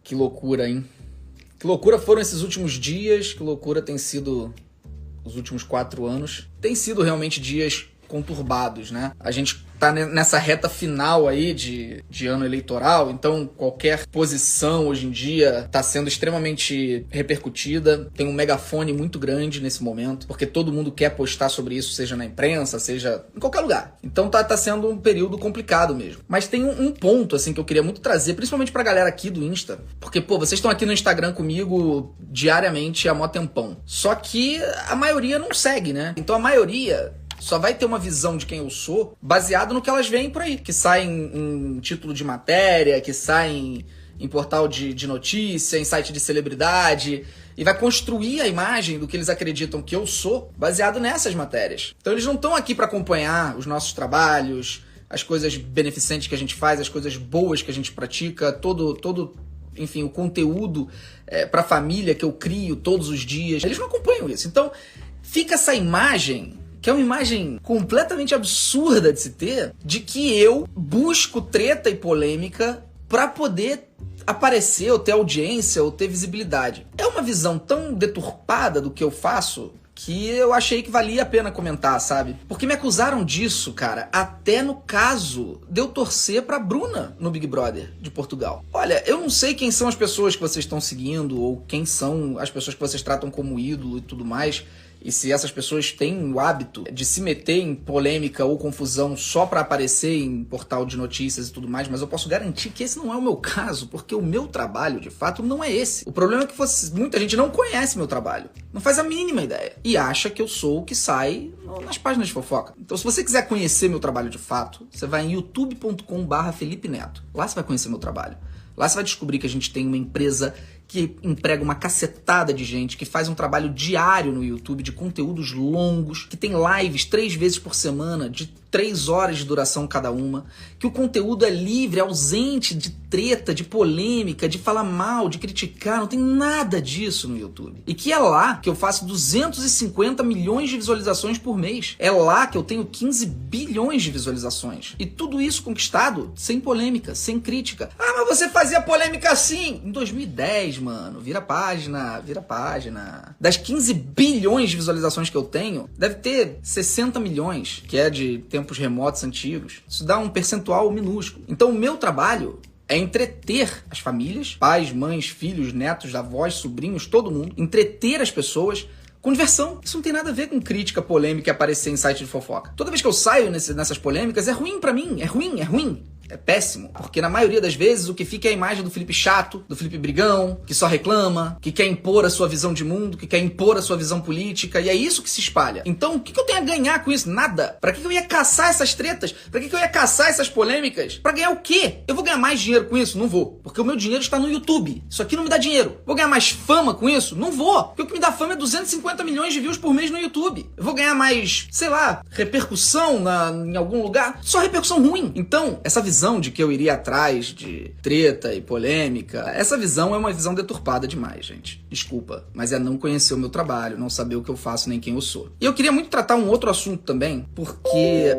Que loucura, hein? Que loucura foram esses últimos dias, que loucura tem sido os últimos 4 anos. Tem sido realmente dias conturbados, né? A gente tá nessa reta final aí de ano eleitoral, então qualquer posição hoje em dia tá sendo extremamente repercutida. Tem um megafone muito grande nesse momento, porque todo mundo quer postar sobre isso, seja na imprensa, seja em qualquer lugar. Então tá sendo um período complicado mesmo. Mas tem um ponto, assim, que eu queria muito trazer, principalmente pra galera aqui do Insta, porque, pô, vocês estão aqui no Instagram comigo diariamente há mó tempão. Só que a maioria não segue, né? Então a maioria só vai ter uma visão de quem eu sou baseado no que elas veem por aí, que sai em título de matéria, que sai em portal de notícia, em site de celebridade, e vai construir a imagem do que eles acreditam que eu sou baseado nessas matérias. Então eles não estão aqui para acompanhar os nossos trabalhos, as coisas beneficentes que a gente faz, as coisas boas que a gente pratica, enfim, o conteúdo para a família que eu crio todos os dias. Eles não acompanham isso. Então fica essa imagem, que é uma imagem completamente absurda de se ter, de que eu busco treta e polêmica para poder aparecer, ou ter audiência, ou ter visibilidade. É uma visão tão deturpada do que eu faço que eu achei que valia a pena comentar, sabe? Porque me acusaram disso, cara, até no caso de eu torcer pra Bruna no Big Brother de Portugal. Olha, eu não sei quem são as pessoas que vocês estão seguindo, ou quem são as pessoas que vocês tratam como ídolo e tudo mais, e se essas pessoas têm o hábito de se meter em polêmica ou confusão só pra aparecer em portal de notícias e tudo mais, mas eu posso garantir que esse não é o meu caso, porque o meu trabalho, de fato, não é esse. O problema é que muita gente não conhece meu trabalho, não faz a mínima ideia, e acha que eu sou o que sai nas páginas de fofoca. Então, se você quiser conhecer meu trabalho de fato, você vai em youtube.com/Felipe Neto. Lá você vai conhecer meu trabalho. Lá você vai descobrir que a gente tem uma empresa que emprega uma cacetada de gente, que faz um trabalho diário no YouTube de conteúdos longos, que tem lives 3 vezes por semana, de 3 horas de duração cada uma, que o conteúdo é livre, é ausente de treta, de polêmica, de falar mal, de criticar, não tem nada disso no YouTube. E que é lá que eu faço 250 milhões de visualizações por mês. É lá que eu tenho 15 bilhões de visualizações. E tudo isso conquistado sem polêmica, sem crítica. Ah, mas você fazia polêmica assim em 2010, mano. Vira página, vira página. Das 15 bilhões de visualizações que eu tenho, deve ter 60 milhões, que é de tempos remotos antigos. Isso dá um percentual minúsculo. Então o meu trabalho é entreter as famílias, pais, mães, filhos, netos, avós, sobrinhos, todo mundo. Entreter as pessoas com diversão. Isso não tem nada a ver com crítica, polêmica e aparecer em site de fofoca. Toda vez que eu saio nessas polêmicas, é ruim pra mim. É ruim. É péssimo, porque na maioria das vezes o que fica é a imagem do Felipe chato, do Felipe brigão, que só reclama, que quer impor a sua visão de mundo, que quer impor a sua visão política, e é isso que se espalha. Então, o que eu tenho a ganhar com isso? Nada. Pra que eu ia caçar essas tretas? Pra que eu ia caçar essas polêmicas? Pra ganhar o quê? Eu vou ganhar mais dinheiro com isso? Não vou. Porque o meu dinheiro está no YouTube. Isso aqui não me dá dinheiro. Vou ganhar mais fama com isso? Não vou. Porque o que me dá fama é 250 milhões de views por mês no YouTube. Eu vou ganhar mais, sei lá, repercussão em algum lugar? Só repercussão ruim. Então, essa visão de que eu iria atrás de treta e polêmica, essa visão é uma visão deturpada demais, gente. Desculpa, mas é não conhecer o meu trabalho, não saber o que eu faço nem quem eu sou. E eu queria muito tratar um outro assunto também, porque...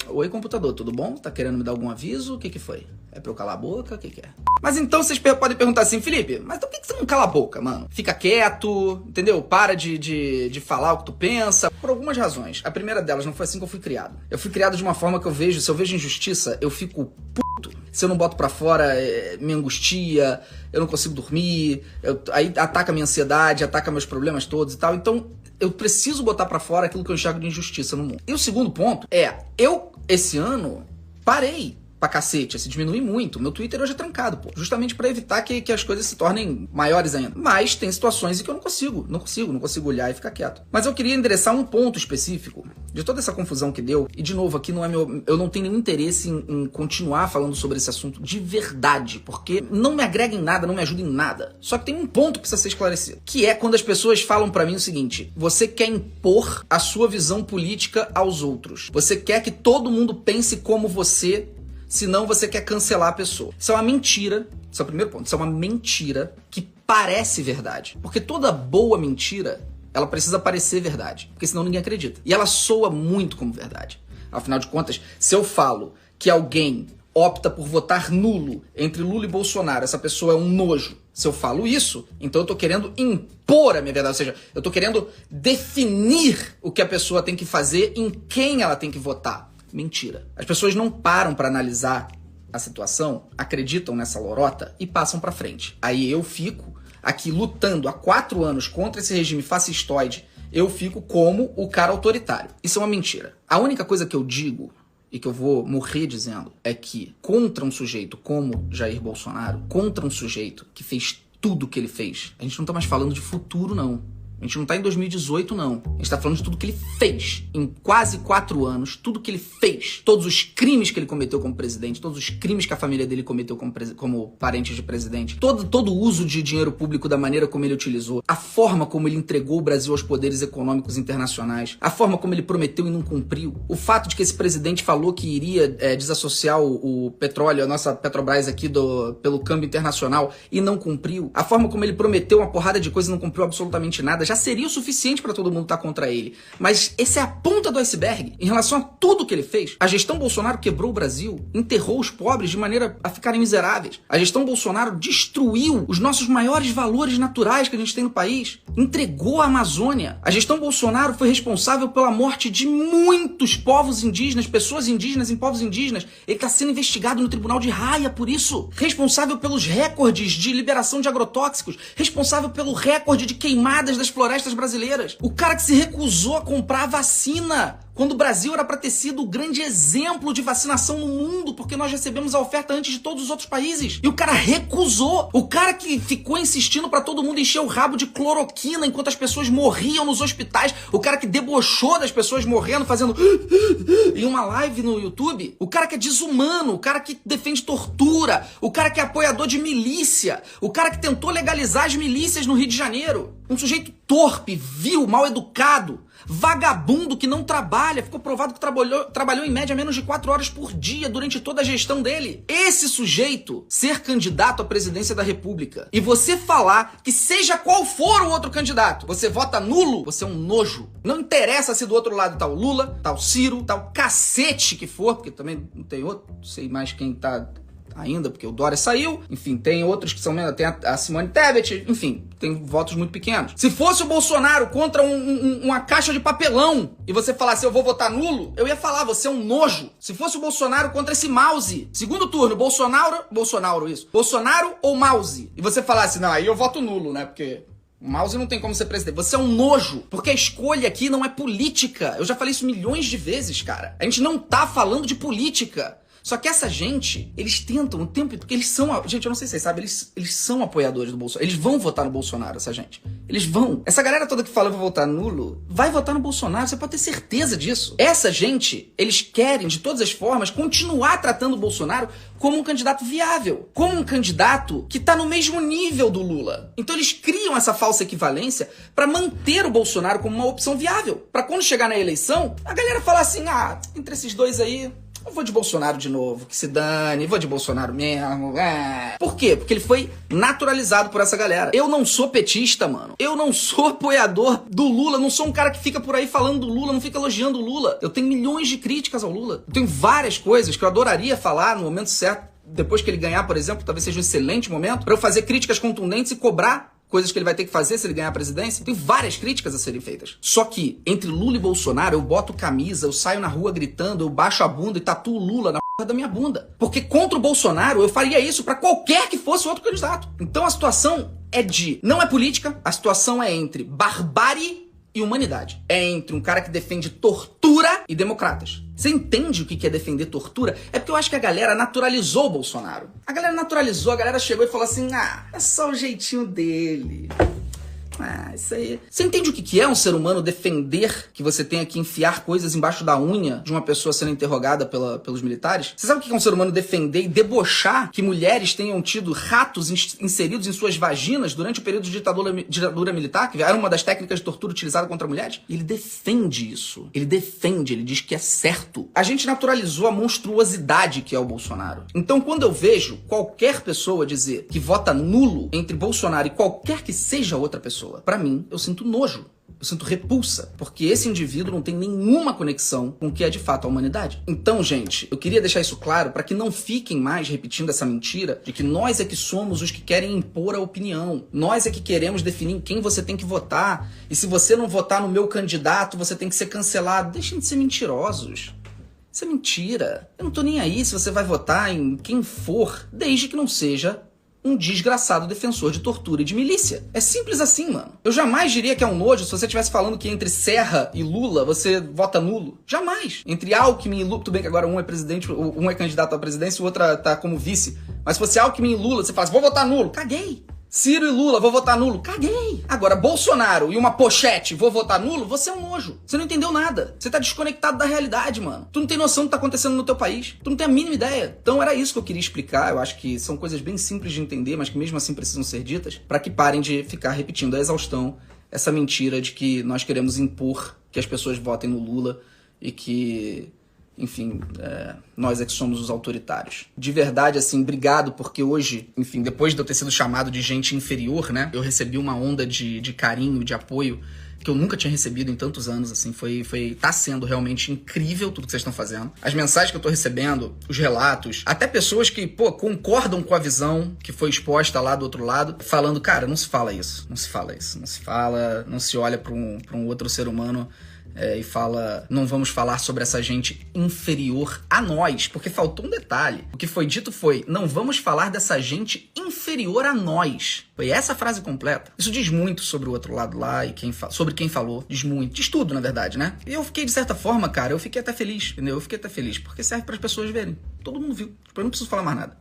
Oi, computador, tudo bom? Tá querendo me dar algum aviso? O que foi? É pra eu calar a boca? O que é? Mas então vocês podem perguntar assim, Felipe, mas então por que você não cala a boca, mano? Fica quieto, entendeu? Para de falar o que tu pensa. Por algumas razões. A primeira delas, não foi assim que eu fui criado. Eu fui criado de uma forma que eu vejo, se eu vejo injustiça, eu fico puto. Se eu não boto pra fora, me angustia, eu não consigo dormir, aí ataca a minha ansiedade, ataca meus problemas todos e tal. Então, eu preciso botar pra fora aquilo que eu enxergo de injustiça no mundo. E o segundo ponto é, esse ano, parei pra cacete, assim, diminui muito. Meu Twitter hoje é trancado, pô. Justamente pra evitar que as coisas se tornem maiores ainda. Mas tem situações em que eu não consigo olhar e ficar quieto. Mas eu queria endereçar um ponto específico de toda essa confusão que deu. E de novo, aqui não é eu não tenho nenhum interesse em continuar falando sobre esse assunto de verdade, porque não me agrega em nada, não me ajuda em nada. Só que tem um ponto que precisa ser esclarecido, que é quando as pessoas falam pra mim o seguinte: você quer impor a sua visão política aos outros. Você quer que todo mundo pense como você, senão você quer cancelar a pessoa. Isso é uma mentira. Esse é o primeiro ponto. Isso é uma mentira que parece verdade. Porque toda boa mentira, ela precisa parecer verdade. Porque senão ninguém acredita. E ela soa muito como verdade. Afinal de contas, se eu falo que alguém opta por votar nulo entre Lula e Bolsonaro, essa pessoa é um nojo. Se eu falo isso, então eu tô querendo impor a minha verdade, ou seja, eu tô querendo definir o que a pessoa tem que fazer, em quem ela tem que votar. Mentira. As pessoas não param para analisar a situação, acreditam nessa lorota e passam para frente. Aí eu fico aqui lutando há 4 anos contra esse regime fascistoide, eu fico como o cara autoritário. Isso é uma mentira. A única coisa que eu digo e que eu vou morrer dizendo é que contra um sujeito como Jair Bolsonaro, contra um sujeito que fez tudo o que ele fez, a gente não tá mais falando de futuro, não. A gente não tá em 2018, não. A gente tá falando de tudo que ele fez em quase 4 anos, tudo que ele fez, todos os crimes que ele cometeu como presidente, todos os crimes que a família dele cometeu como parente de presidente, todo o uso de dinheiro público da maneira como ele utilizou, a forma como ele entregou o Brasil aos poderes econômicos internacionais, a forma como ele prometeu e não cumpriu, o fato de que esse presidente falou que iria desassociar o petróleo, a nossa Petrobras aqui pelo câmbio internacional e não cumpriu, a forma como ele prometeu uma porrada de coisas e não cumpriu absolutamente nada, já seria o suficiente para todo mundo estar contra ele. Mas essa é a ponta do iceberg em relação a tudo que ele fez. A gestão Bolsonaro quebrou o Brasil, enterrou os pobres de maneira a ficarem miseráveis. A gestão Bolsonaro destruiu os nossos maiores valores naturais que a gente tem no país. Entregou a Amazônia. A gestão Bolsonaro foi responsável pela morte de muitos povos indígenas, pessoas indígenas em povos indígenas. Ele está sendo investigado no Tribunal de Haia por isso. Responsável pelos recordes de liberação de agrotóxicos. Responsável pelo recorde de queimadas das florestas brasileiras. O cara que se recusou a comprar a vacina quando o Brasil era para ter sido o grande exemplo de vacinação no mundo, porque nós recebemos a oferta antes de todos os outros países. E o cara recusou. O cara que ficou insistindo para todo mundo encher o rabo de cloroquina enquanto as pessoas morriam nos hospitais. O cara que debochou das pessoas morrendo, fazendo em uma live no YouTube. O cara que é desumano. O cara que defende tortura. O cara que é apoiador de milícia. O cara que tentou legalizar as milícias no Rio de Janeiro. Um sujeito torpe, vil, mal educado. Vagabundo que não trabalha, ficou provado que trabalhou em média menos de 4 horas por dia durante toda a gestão dele. Esse sujeito ser candidato à presidência da República e você falar que seja qual for o outro candidato, você vota nulo, você é um nojo. Não interessa se do outro lado tá o Lula, tá o Ciro, tá o cacete que for, porque também não tem outro, não sei mais quem tá ainda, porque o Dória saiu, enfim, tem outros que são menos, tem a Simone Tebet, enfim, tem votos muito pequenos. Se fosse o Bolsonaro contra uma caixa de papelão e você falasse eu vou votar nulo, eu ia falar, você é um nojo. Se fosse o Bolsonaro contra esse mouse, segundo turno, Bolsonaro ou mouse, e você falasse, não, aí eu voto nulo, né, porque o mouse não tem como ser presidente. Você é um nojo, porque a escolha aqui não é política. Eu já falei isso milhões de vezes, cara. A gente não tá falando de política. Só que essa gente, eles tentam o tempo... Porque eles são... Gente, eu não sei se vocês sabem, eles são apoiadores do Bolsonaro. Eles vão votar no Bolsonaro, essa gente. Eles vão. Essa galera toda que fala eu vou votar nulo, vai votar no Bolsonaro, você pode ter certeza disso. Essa gente, eles querem, de todas as formas, continuar tratando o Bolsonaro como um candidato viável. Como um candidato que tá no mesmo nível do Lula. Então eles criam essa falsa equivalência pra manter o Bolsonaro como uma opção viável. Pra quando chegar na eleição, a galera falar assim, entre esses dois aí... Eu vou de Bolsonaro de novo, que se dane, vou de Bolsonaro mesmo. Por quê? Porque ele foi naturalizado por essa galera. Eu não sou petista, mano. Eu não sou apoiador do Lula, não sou um cara que fica por aí falando do Lula, não fica elogiando o Lula. Eu tenho milhões de críticas ao Lula. Eu tenho várias coisas que eu adoraria falar no momento certo, depois que ele ganhar, por exemplo, talvez seja um excelente momento, pra eu fazer críticas contundentes e cobrar coisas que ele vai ter que fazer se ele ganhar a presidência. Tem várias críticas a serem feitas. Só que, entre Lula e Bolsonaro, eu boto camisa, eu saio na rua gritando, eu baixo a bunda e tatuo Lula na porra da minha bunda. Porque contra o Bolsonaro, eu faria isso pra qualquer que fosse outro candidato. Então a situação não é política, a situação é entre barbárie e humanidade. É entre um cara que defende tortura e democratas. Você entende o que é defender tortura? É porque eu acho que a galera naturalizou o Bolsonaro. A galera naturalizou, a galera chegou e falou assim, é só o jeitinho dele. Isso aí. Você entende o que é um ser humano defender que você tenha que enfiar coisas embaixo da unha de uma pessoa sendo interrogada pelos militares? Você sabe o que é um ser humano defender e debochar que mulheres tenham tido ratos inseridos em suas vaginas durante o período de ditadura militar, que era uma das técnicas de tortura utilizada contra mulheres? Ele defende isso. Ele diz que é certo. A gente naturalizou a monstruosidade que é o Bolsonaro. Então, quando eu vejo qualquer pessoa dizer que vota nulo entre Bolsonaro e qualquer que seja outra pessoa, pra mim, eu sinto nojo. Eu sinto repulsa, porque esse indivíduo não tem nenhuma conexão com o que é de fato a humanidade. Então, gente, eu queria deixar isso claro para que não fiquem mais repetindo essa mentira de que nós é que somos os que querem impor a opinião. Nós é que queremos definir em quem você tem que votar. E se você não votar no meu candidato, você tem que ser cancelado. Deixem de ser mentirosos. Isso é mentira. Eu não tô nem aí se você vai votar em quem for, desde que não seja um desgraçado defensor de tortura e de milícia. É simples assim, mano. Eu jamais diria que é um nojo se você estivesse falando que entre Serra e Lula você vota nulo. Jamais. Entre Alckmin e Lula, tudo bem que agora um é presidente, um é candidato à presidência e o outro tá como vice. Mas se fosse Alckmin e Lula, você fala assim, vou votar nulo. Caguei. Ciro e Lula, vou votar nulo. Caguei. Agora, Bolsonaro e uma pochete, vou votar nulo, você é um nojo. Você não entendeu nada. Você tá desconectado da realidade, mano. Tu não tem noção do que tá acontecendo no teu país. Tu não tem a mínima ideia. Então era isso que eu queria explicar. Eu acho que são coisas bem simples de entender, mas que mesmo assim precisam ser ditas, para que parem de ficar repetindo a exaustão essa mentira de que nós queremos impor que as pessoas votem no Lula e que... Enfim, nós é que somos os autoritários. De verdade, assim, obrigado, porque hoje, enfim, depois de eu ter sido chamado de gente inferior, né, eu recebi uma onda de carinho, de apoio, que eu nunca tinha recebido em tantos anos, assim, tá sendo realmente incrível tudo que vocês estão fazendo. As mensagens que eu tô recebendo, os relatos, até pessoas que, concordam com a visão que foi exposta lá do outro lado, falando, cara, não se fala isso, não se fala isso, não se fala, não se olha pra um outro ser humano e fala, não vamos falar sobre essa gente inferior a nós, porque faltou um detalhe. O que foi dito foi, não vamos falar dessa gente inferior a nós. Foi essa a frase completa. Isso diz muito sobre o outro lado lá e sobre quem falou. Diz muito. Diz tudo, na verdade, né? E eu fiquei, de certa forma, cara, eu fiquei até feliz, entendeu? Eu fiquei até feliz, porque serve para as pessoas verem. Todo mundo viu. Eu não preciso falar mais nada.